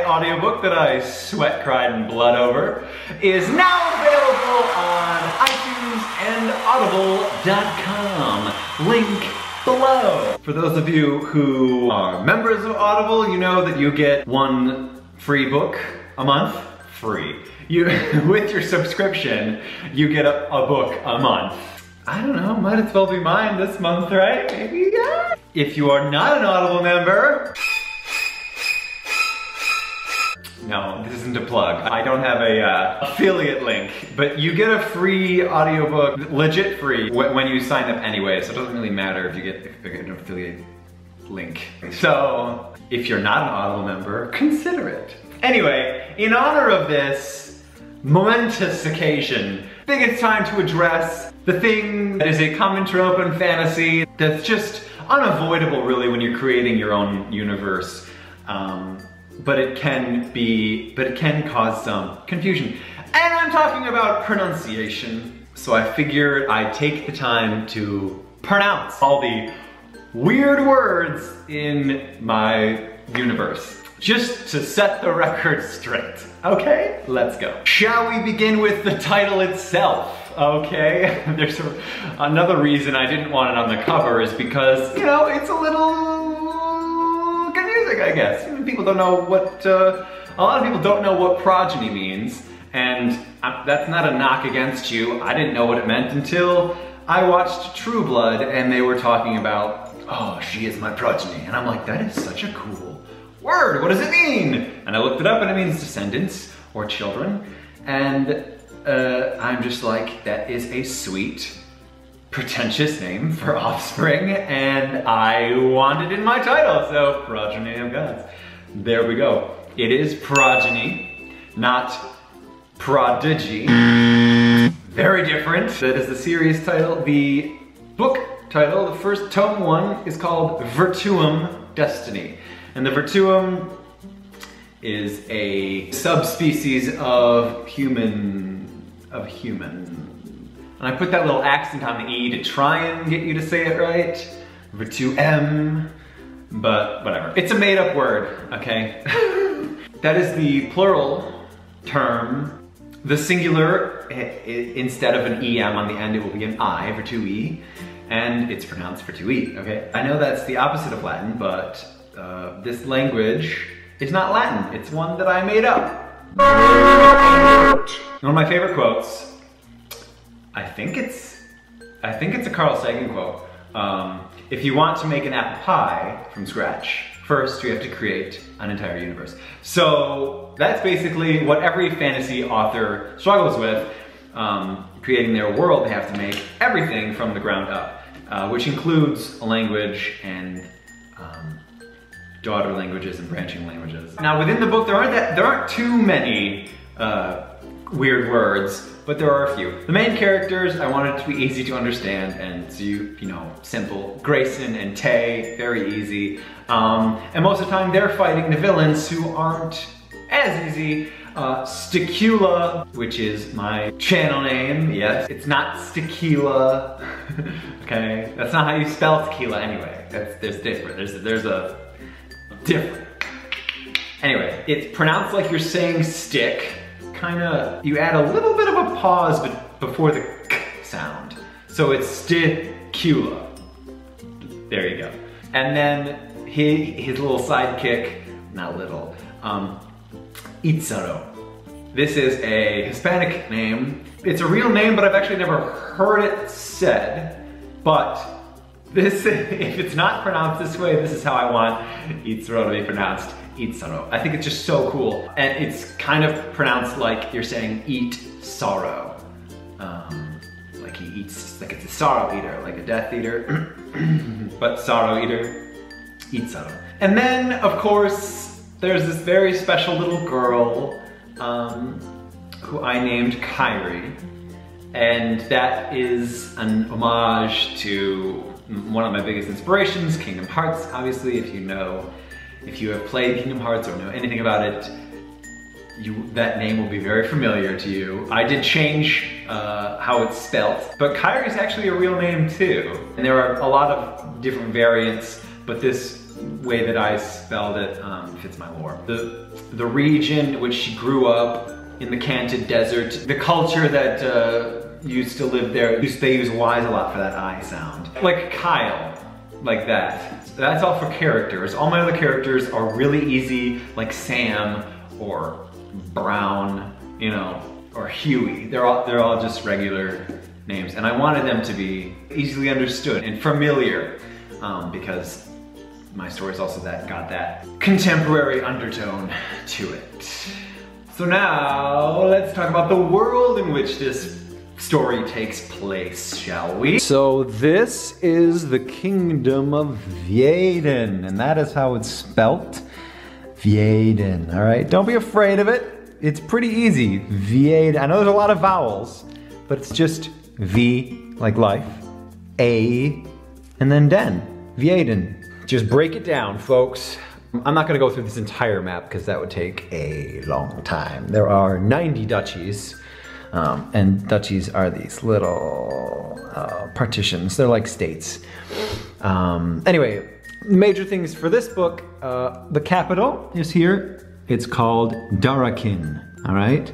my audiobook that I sweat, cried, and blood over is now available on iTunes and audible.com. Link below. For those of you who are members of Audible, you know that you get one free book a month. Free. With your subscription, you get a book a month. I don't know, might as well be mine this month, right? Maybe, yeah. If you are not an Audible member, no, this isn't a plug. I don't have a affiliate link, but you get a free audiobook, legit free, when you sign up anyway, so it doesn't really matter if you get an affiliate link. So, if you're not an Audible member, consider it. Anyway, in honor of this momentous occasion, I think it's time to address the thing that is a common trope in fantasy that's just unavoidable really when you're creating your own universe. But it can cause some confusion. And I'm talking about pronunciation. So I figured I'd take the time to pronounce all the weird words in my universe. Just to set the record straight. Okay, let's go. Shall we begin with the title itself? Okay, there's another reason I didn't want it on the cover is because, you know, it's a little confusing, I guess. People don't know what, a lot of people don't know what progeny means, and that's not a knock against you. I didn't know what it meant until I watched True Blood and they were talking about, oh, she is my progeny. And I'm like, that is such a cool word, what does it mean? And I looked it up and it means descendants or children. And I'm just like, that is a sweet, pretentious name for offspring, and I want it in my title, so progeny of gods. There we go. It is progeny, not prodigy. Very different. That is the series title. The book title, the first tome one, is called Virtuum Destiny. And the Virtuum is a subspecies of human. And I put that little accent on the E to try and get you to say it right. Virtuum, but whatever. It's a made up word, okay? That is the plural term. The singular, instead of an EM on the end, it will be an I, Virtui, and it's pronounced Virtui, okay? I know that's the opposite of Latin, but this language is not Latin. It's one that I made up. One of my favorite quotes, I think it's a Carl Sagan quote. If you want to make an apple pie from scratch, first you have to create an entire universe. So that's basically what every fantasy author struggles with. Creating their world, they have to make everything from the ground up, which includes a language and daughter languages and branching languages. Now within the book there aren't too many weird words, but there are a few. The main characters, I wanted it to be easy to understand, and so you know, simple. Grayson and Tay, very easy. And most of the time they're fighting the villains who aren't as easy. Sticula, which is my channel name, yes. It's not Stikila, okay? That's not how you spell tequila anyway. There's different, there's a different. Anyway, it's pronounced like you're saying stick. Kinda, you add a little bit of a pause before the k sound. So it's Stikula. There you go. And then his little sidekick, not little, Itzaro. This is a Hispanic name. It's a real name, but I've actually never heard it said. But this, if it's not pronounced this way, this is how I want Itzaro to be pronounced. Itzaro. I think it's just so cool. And it's kind of pronounced like you're saying eat sorrow. Like he eats, like it's a sorrow eater, like a death eater. But sorrow eater, Itzaro. And then, of course, there's this very special little girl who I named Kyrie. And that is an homage to one of my biggest inspirations, Kingdom Hearts. Obviously, if you have played Kingdom Hearts or know anything about it, that name will be very familiar to you. I did change how it's spelt, but Kyrie is actually a real name too. And there are a lot of different variants, but this way that I spelled it fits my lore. The region in which she grew up, in the Canted Desert, the culture that used to live there, they use Y's a lot for that I sound. Like Kyle, like that. That's all for characters. All my other characters are really easy, like Sam or Brown, you know, or Huey. They're all just regular names, and I wanted them to be easily understood and familiar because my story's also got that contemporary undertone to it. So now let's talk about the world in which this story takes place, shall we? So this is the kingdom of Vheden, and that is how it's spelt. Vheden, all right? Don't be afraid of it. It's pretty easy. Vheden. I know there's a lot of vowels, but it's just V, like life, A, and then den. Vheden. Just break it down, folks. I'm not gonna go through this entire map because that would take a long time. There are 90 duchies. And duchies are these little partitions. They're like states. Anyway, major things for this book. The capital is here. It's called Darakin, all right?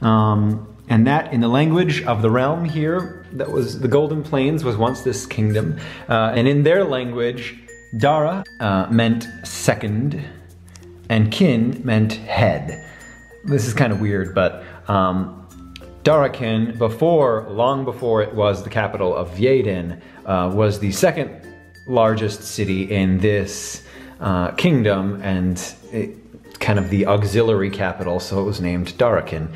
And that, in the language of the realm here, that was the Golden Plains was once this kingdom. And in their language, Dara meant second, and Kin meant head. This is kind of weird, but Darakin, long before it was the capital of Vheden, was the second largest city in this kingdom, and kind of the auxiliary capital, so it was named Darakin.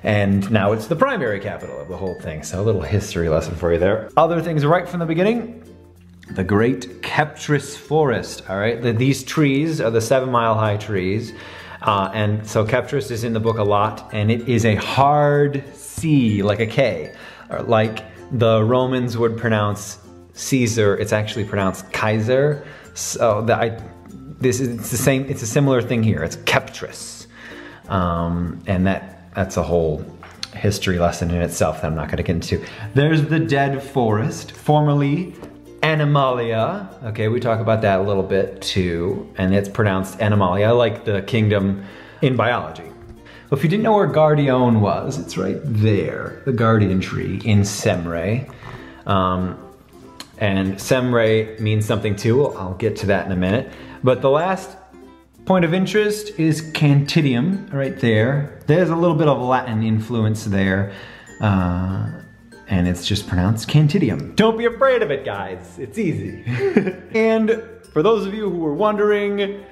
And now it's the primary capital of the whole thing, so a little history lesson for you there. Other things right from the beginning, the Great Keptris Forest, all right? These trees are the 7-mile-high trees. And so Keptris is in the book a lot, and it is a hard C, like a K. Or like the Romans would pronounce Caesar, it's actually pronounced Kaiser. So it's a similar thing here, it's Keptris. And that's a whole history lesson in itself that I'm not gonna get into. There's the Dead Forest, formerly Animalia. Okay, we talk about that a little bit too, and it's pronounced Animalia, like the kingdom in biology. Well, if you didn't know where Guardione was, it's right there, the guardian tree in Semre. And Semre means something too, I'll get to that in a minute. But the last point of interest is Cantidium, right there. There's a little bit of Latin influence there. And it's just pronounced Cantidium. Don't be afraid of it, guys. It's easy. And for those of you who were wondering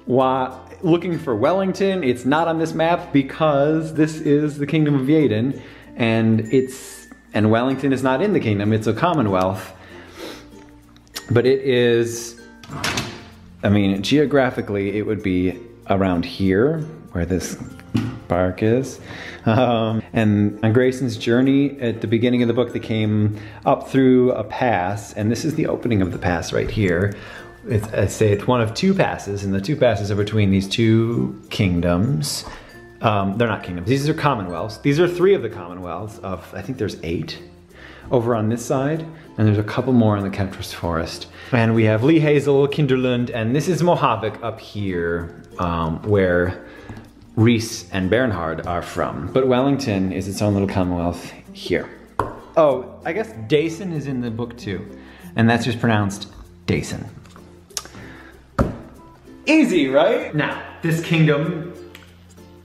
why looking for Wellington, it's not on this map because this is the Kingdom of Vheden, and Wellington is not in the kingdom, it's a commonwealth. But it is, I mean, geographically it would be around here where this bark is. And on Grayson's journey at the beginning of the book, they came up through a pass, and this is the opening of the pass right here. I say it's one of two passes, and the two passes are between these two kingdoms. They're not kingdoms, these are commonwealths. These are 3 of the commonwealths of, I think there's 8 over on this side, and there's a couple more in the Keptris Forest. And we have Lee Hazel, Kinderlund, and this is Mojavik up here, where Reese and Bernhard are from. But Wellington is its own little commonwealth here. Oh, I guess Dason is in the book too, and that's just pronounced Dason. Easy, right? Now, this kingdom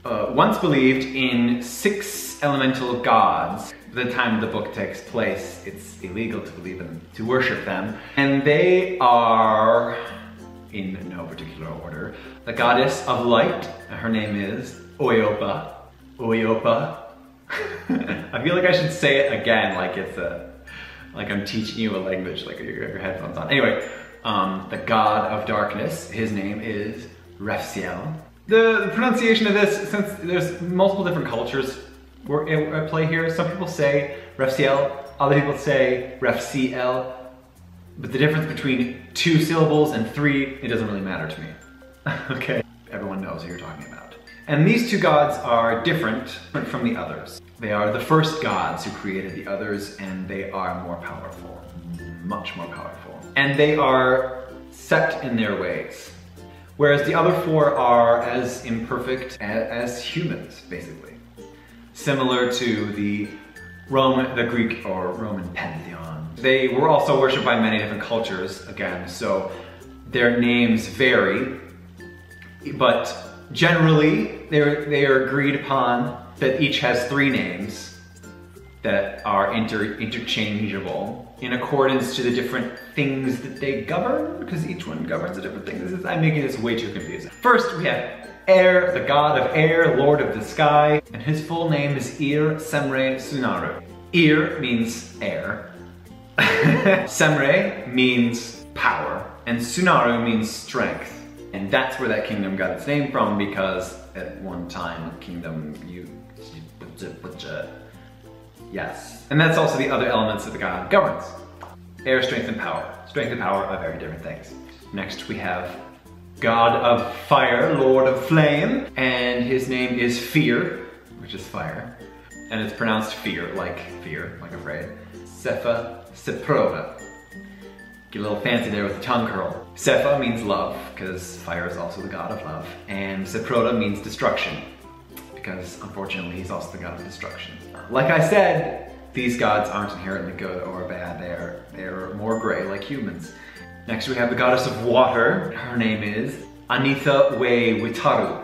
once believed in 6 elemental gods. By the time the book takes place, it's illegal to believe in, to worship them. And they are, in no particular order, the goddess of light. Her name is Oyopa. Oyopa. I feel like I should say it again, like it's like I'm teaching you a language, like your headphones on. Anyway, the god of darkness, his name is Refsiel. The pronunciation of this, since there's multiple different cultures at play here, some people say Refsiel, other people say Refciel, but the difference between 2 syllables and 3, it doesn't really matter to me. Okay, everyone knows who you're talking about. And these 2 gods are different from the others. They are the first gods who created the others, and they are more powerful, much more powerful. And they are set in their ways. Whereas the other four are as imperfect as humans, basically. Similar to the Greek or Roman pantheon. They were also worshipped by many different cultures, again, so their names vary, but generally they are agreed upon that each has 3 names that are interchangeable in accordance to the different things that they govern, because each one governs a different thing. I'm making this way too confusing. First, we have Air, the god of air, lord of the sky, and his full name is Ir Semre Sunaru. Ir means air, Semre means power, and Sunaru means strength. And that's where that kingdom got its name from, because at one time, a kingdom, yes. And that's also the other elements that the god governs. Air, strength, and power. Strength and power are very different things. Next we have God of Fire, Lord of Flame, and his name is Fear, which is fire. And it's pronounced fear, like afraid. Sepha Seprova. Get a little fancy there with the tongue curl. Sepha means love, because fire is also the god of love. And Seprota means destruction, because unfortunately he's also the god of destruction. Like I said, these gods aren't inherently good or bad. They're more gray, like humans. Next we have the goddess of water. Her name is Anitha We Witaru.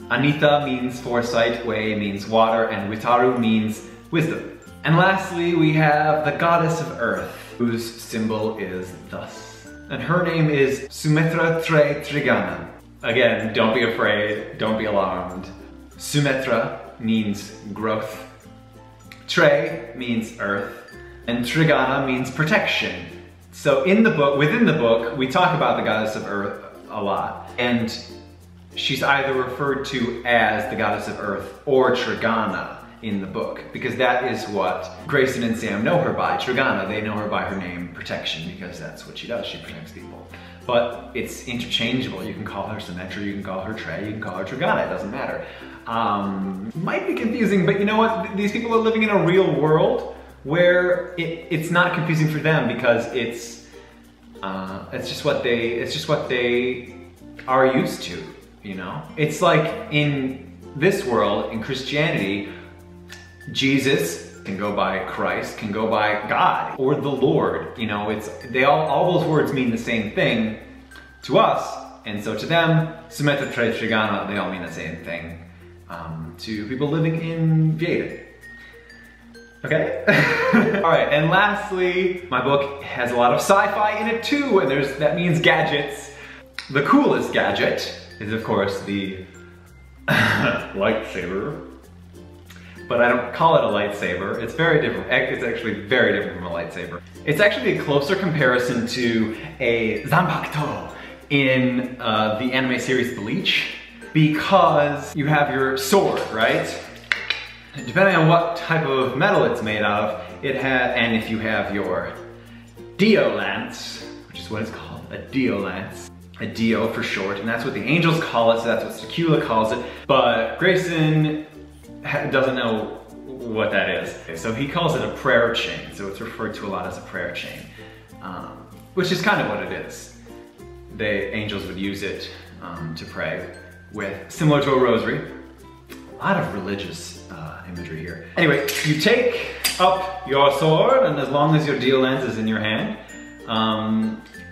Anitha means foresight, We means water, and Witaru means wisdom. And lastly, we have the goddess of earth, whose symbol is thus. And her name is Sumitra Tre Trigana. Again, don't be afraid, don't be alarmed. Sumitra means growth. Tre means earth. And Trigana means protection. So in the book, within the book, we talk about the goddess of earth a lot. And she's either referred to as the goddess of earth or Trigana in the book, because that is what Grayson and Sam know her by, Trigana. They know her by her name, Protection, because that's what she does, she protects people. But it's interchangeable. You can call her Symmetra, you can call her Trey, you can call her Trigana, it doesn't matter. Might be confusing, but you know what? These people are living in a real world where it's not confusing for them, because it's just what they are used to, you know? It's like in this world, in Christianity, Jesus can go by Christ, can go by God, or the Lord. You know, all those words mean the same thing to us, and so to them, Sumeta Tre Trigana, they all mean the same thing to people living in Vieta. Okay? Alright, and lastly, my book has a lot of sci-fi in it too, and that means gadgets. The coolest gadget is, of course, the lightsaber. But I don't call it a lightsaber. It's very different. It's actually very different from a lightsaber. It's actually a closer comparison to a Zanpakuto in the anime series Bleach, because you have your sword, right? Depending on what type of metal it's made out of, and if you have your Dio lance, which is what it's called, a Dio lance. A Dio for short, and that's what the angels call it, so that's what Sakula calls it. But Grayson doesn't know what that is. Okay, so he calls it a prayer chain, so it's referred to a lot as a prayer chain, which is kind of what it is. The angels would use it to pray with, similar to a rosary. A lot of religious imagery here. Anyway, you take up your sword, and as long as your Dio lance is in your hand,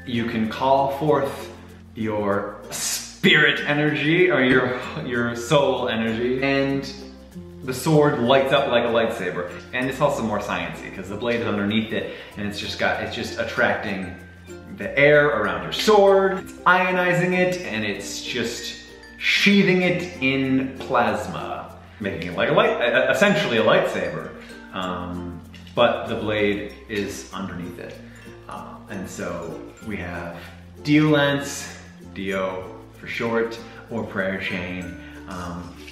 you can call forth your spirit energy, or your soul energy, and the sword lights up like a lightsaber. And it's also more sciencey, because the blade is underneath it, and it's just attracting the air around your sword, it's ionizing it, and it's just sheathing it in plasma, making it like essentially a lightsaber. But the blade is underneath it. And so we have Dio lance, Dio for short, or prayer chain.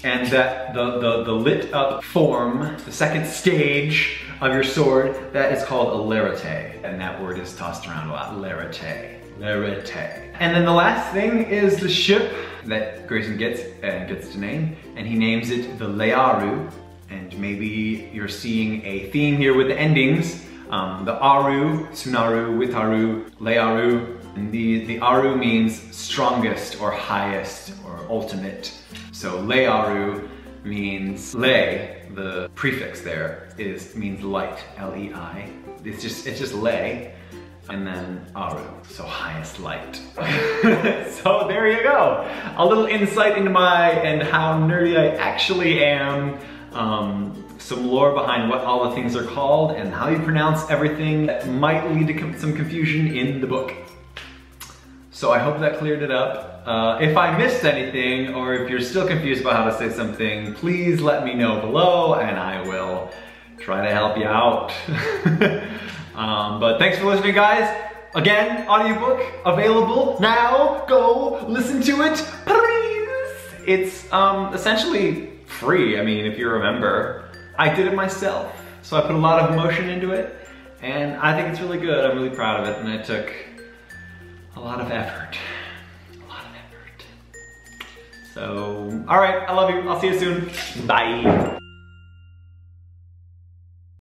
And that the lit up form, the second stage of your sword, that is called a lerite. And that word is tossed around a lot, lerite, lerite. And then the last thing is the ship that Grayson gets to name, and he names it the Learu. And maybe you're seeing a theme here with the endings. The Aru, Sunaru, Witaru, Learu, And the aru means strongest or highest or ultimate. So le aru means le, the prefix there means light, L-E-I. It's just le, and then aru, so highest light. So there you go. A little insight into how nerdy I actually am. Some lore behind what all the things are called and how you pronounce everything that might lead to some confusion in the book. So I hope that cleared it up. If I missed anything, or if you're still confused about how to say something, please let me know below and I will try to help you out. But thanks for listening, guys. Again, audiobook available now. Go listen to it, please. It's essentially free. I mean, if you remember, I did it myself. So I put a lot of emotion into it and I think it's really good. I'm really proud of it, and it took a lot of effort. A lot of effort. So, all right, I love you. I'll see you soon. Bye.